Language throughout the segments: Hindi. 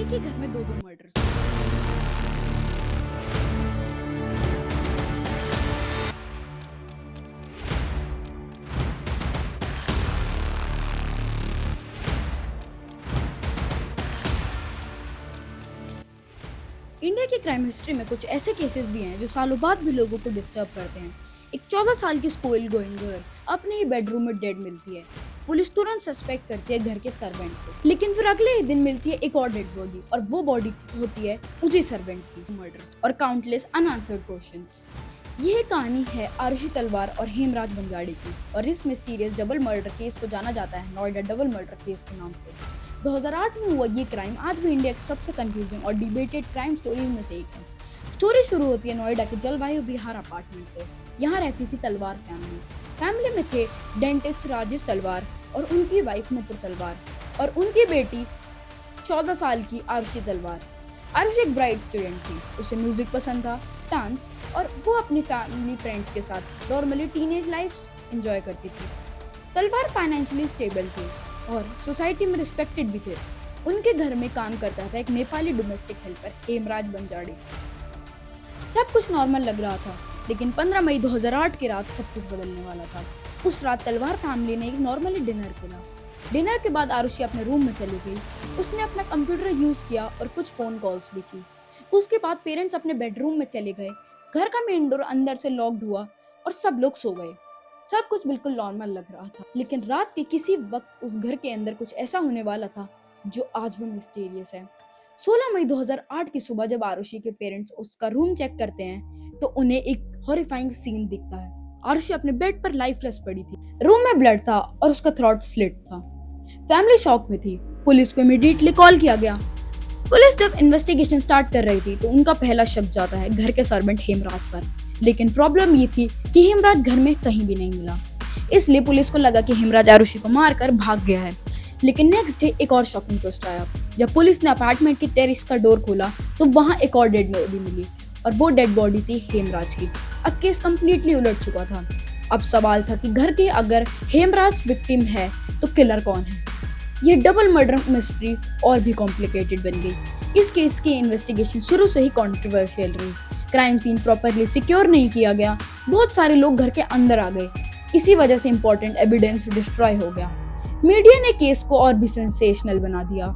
एक ही घर में दो दो मर्डर्स। इंडिया की क्राइम हिस्ट्री में कुछ ऐसे केसेस भी हैं जो सालों बाद भी लोगों को डिस्टर्ब करते हैं। एक 14 साल की स्कूल गोइंग गर्ल अपने ही बेडरूम में डेड मिलती है। पुलिस तुरंत सस्पेक्ट करती है घर के सर्वेंट को, लेकिन फिर अगले ही दिन मिलती है एक और डेड बॉडी, और वो बॉडी होती है उसी सर्वेंट की। मर्डर्स और काउंटलेस अनआंसर्ड क्वेश्चंस। यह कहानी है आरुषि तलवार और हेमराज बंजाड़े की, और इस मिस्टीरियस डबल मर्डर केस को जाना जाता है नोएडा डबल मर्डर केस के नाम से। 2008 में हुआ ये क्राइम आज भी इंडिया की सबसे कंफ्यूजिंग और डिबेटेड क्राइम स्टोरीज में से एक है। स्टोरी शुरू होती है नोएडा के जलवायु विहार अपार्टमेंट से। यहाँ रहती थी तलवार फैमिली में थे डेंटिस्ट राजेश तलवार और उनकी वाइफ नुपुर तलवार और उनकी बेटी 14 साल की आरुषि तलवार। आरुषि एक ब्राइट स्टूडेंट थी, उसे म्यूजिक पसंद था, डांस, और वो अपने फैमिली फ्रेंड्स के साथ नॉर्मली टीनेज लाइफ एंजॉय करती थी। तलवार फाइनेंशियली स्टेबल थे और सोसाइटी में रिस्पेक्टेड भी थे। उनके घर में काम करता था एक नेपाली डोमेस्टिक हेल्पर हेमराज बंजाड़े। सब कुछ नॉर्मल लग रहा था, लेकिन 15 मई 2008 की रात सब कुछ बदलने वाला था। उस रात तलवार फैमिली ने एक नॉर्मली डिनर किया। डिनर के बाद आरुषि अपने रूम में चली गई। उसने अपना कंप्यूटर यूज किया और कुछ फोन कॉल्स भी की। उसके बाद पेरेंट्स अपने बेडरूम में चले गए। घर का मेन डोर अंदर से लॉक्ड हुआ और सब लोग सो गए। सब कुछ बिल्कुल नॉर्मल लग रहा था, लेकिन रात के किसी वक्त उस घर के अंदर कुछ ऐसा होने वाला था जो आज भी मिस्टीरियस है। 16 मई 2008 की सुबह जब आरुषि के पेरेंट्स उसका रूम चेक करते हैं तो उन्हें एक हॉरिफाइंग सीन दिखता है। आरुषि अपने बेड पर लाइफलेस पड़ी थी। रूम में ब्लड था और उसका थ्रोट स्लिट था। फैमिली शॉक में थी। पुलिस को इमीडिएटली कॉल किया गया। पुलिस जब इन्वेस्टिगेशन स्टार्ट कर रही थी तो उनका पहला शक जाता है घर के सर्वेंट हेमराज पर। लेकिन प्रॉब्लम ये थी कि हेमराज घर में कहीं भी नहीं मिला, इसलिए पुलिस को लगा कि हेमराज आरुषि को मारकर भाग गया है। लेकिन नेक्स्ट डे एक और शॉकिंग ट्विस्ट आया। जब पुलिस ने अपार्टमेंट के टेरेस का डोर खोला तो वहां एक और डेड बॉडी मिली, और वो डेड बॉडी थी हेमराज की। अब केस कंप्लीटली उलट चुका था। अब सवाल था कि घर के अगर हेमराज विक्टिम है तो किलर कौन है। ये डबल मर्डर मिस्ट्री और भी कॉम्प्लिकेटेड बन गई। इस केस की इन्वेस्टिगेशन शुरू से ही कंट्रोवर्शियल रही। क्राइम सीन प्रॉपरली सिक्योर नहीं किया गया। बहुत सारे लोग घर के अंदर आ गए। इसी वजह से इंपॉर्टेंट एविडेंस डिस्ट्रॉय हो गया। मीडिया ने केस को और भी सेंसेशनल बना दिया।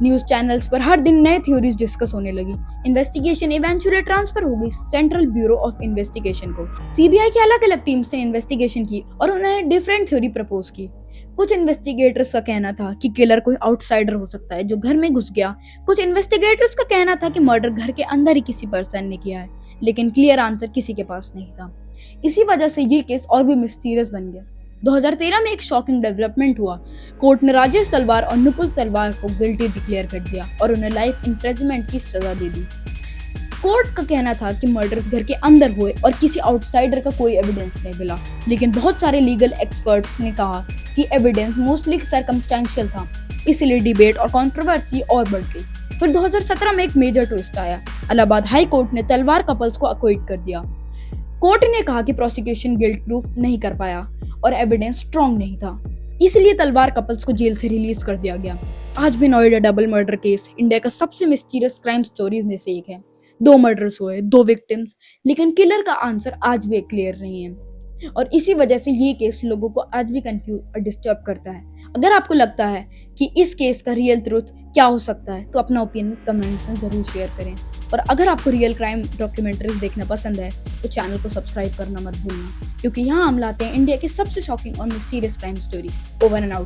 न्यूज चैनल्स पर हर दिन नए थ्योरीज डिस्कस होने लगी। इन्वेस्टिगेशन इवेंचुअली ट्रांसफर हो गई सेंट्रल ब्यूरो ऑफ इन्वेस्टिगेशन को। सीबीआई की अलग अलग टीम्स ने इन्वेस्टिगेशन की और उन्होंने डिफरेंट थ्योरी प्रपोज की। कुछ इन्वेस्टिगेटर्स का कहना था कि किलर कोई आउटसाइडर हो सकता है जो घर में घुस गया। कुछ इन्वेस्टिगेटर्स का कहना था कि मर्डर घर के अंदर ही किसी पर्सन ने किया है, लेकिन क्लियर आंसर किसी के पास नहीं था। इसी वजह से ये केस और भी मिस्टीरियस बन गया। 2013 में एक शॉकिंग डेवलपमेंट हुआ। कोर्ट ने राजेश तलवार और नुपुर तलवार को गिल्टी डिक्लेयर कर दिया और उन्हें लाइफ इम्प्रिजनमेंट की सजा दे दी। कोर्ट का कहना था कि मर्डर्स घर के अंदर हुए और किसी आउटसाइडर का कोई एविडेंस नहीं मिला, लेकिन बहुत सारे लीगल एक्सपर्ट्स ने कहा कि एविडेंस मोस्टली सर्कमस्टेंशियल था, इसलिए डिबेट और कंट्रोवर्सी और बढ़ गई। फिर 2017 में एक मेजर ट्विस्ट आया। इलाहाबाद हाई कोर्ट ने तलवार कपल्स को अक्विट कर दिया। कोर्ट ने कहा कि प्रोसिक्यूशन गिल्ट प्रूफ नहीं कर पाया और एविडेंस स्ट्रॉन्ग नहीं था, इसलिए तलवार कपल्स को जेल से रिलीज कर दिया गया। आज भी Noida double murder case India का सबसे मिस्टीरियस क्राइम स्टोरीज में से एक है। 2 मर्डर्स हुए, 2 विक्टिम्स, लेकिन किलर का आंसर आज भी क्लियर नहीं है, और इसी वजह से ये केस लोगों को आज भी कंफ्यूज और डिस्टर्ब करता है। अगर आपको लगता है कि इस केस का रियल ट्रुथ क्या हो सकता है तो अपना ओपिनियन कमेंट में जरूर शेयर करें, और अगर आपको रियल क्राइम डॉक्यूमेंट्रीज देखना पसंद है तो चैनल को सब्सक्राइब करना मत भूलना, क्योंकि यहाँ हम लाते हैं इंडिया के सबसे शॉकिंग और mysterious crime stories. Over and out.